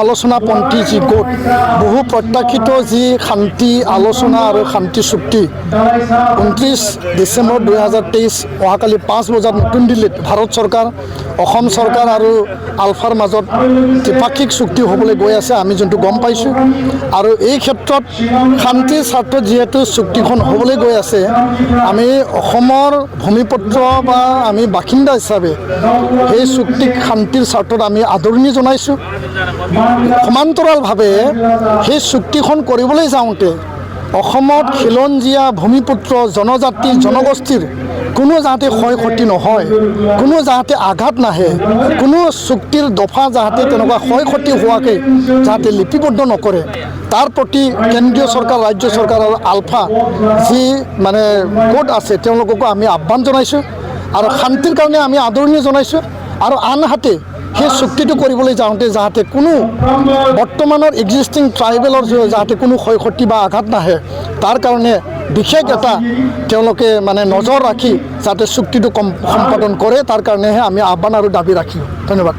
আলোচনাপন্থী যি গোট বহু প্ৰত্যাশিত যি শান্তি আলোচনা আৰু শান্তি চুক্তি 29 ডিচেম্বৰ 2023 অহাকালি 5 বজাত নতুন দিল্লীত ভাৰত চৰকাৰ অসম চৰকাৰ আৰু আলফাৰ মাজত ত্ৰিপাক্ষিক চুক্তি হ'বলৈ গৈ আছে আমি যোনটো গম পাইছোঁ আৰু এই ক্ষেত্ৰত শান্তিৰ স্বাৰ্থত যিহেতু চুক্তিখন হ'বলৈ গৈ আছে আমি অসমৰ ভূমিপুত্ৰ বা আমি বাসিন্দা হিচাপে এই চুক্তিক শান্তিৰ স্বাৰ্থত আমি আদৰণি জনাইছোঁ সমান্তৰালভাৱে সেই চুক্তিখন কৰিবলৈ যাওঁতে অসমত খিলঞ্জীয়া ভূমিপুত্ৰ জনজাতি জনগোষ্ঠীৰ কোনো যাতে ক্ষয় ক্ষতি নহয় কোনো যাতে আঘাত নাহে কোনো চুক্তিৰ দফা যাতে তেনেকুৱা ক্ষয় ক্ষতি হোৱাকৈ যাতে লিপিবদ্ধ নকৰে তাৰ প্ৰতি কেন্দ্ৰীয় চৰকাৰ ৰাজ্য চৰকাৰ আৰু আলফা যি মানে গোট আছে তেওঁলোককো আমি আহ্বান জনাইছোঁ আৰু শান্তিৰ কাৰণে আমি আদৰণি জনাইছোঁ আৰু আনহাতে সেই চুক্তিটো কৰিবলৈ যাওঁতে যাতে কোনো বৰ্তমানৰ এক্সিষ্টিং ট্ৰাইবেলৰ যাতে কোনো ক্ষয় ক্ষতি বা আঘাত নাহে তাৰ কাৰণে বিশেষ এটা তেওঁলোকে মানে নজৰ ৰাখি যাতে চুক্তিটো সম্পাদন কৰে তাৰ কাৰণেহে আমি আহ্বান আৰু দাবী ৰাখিলোঁ ধন্যবাদ।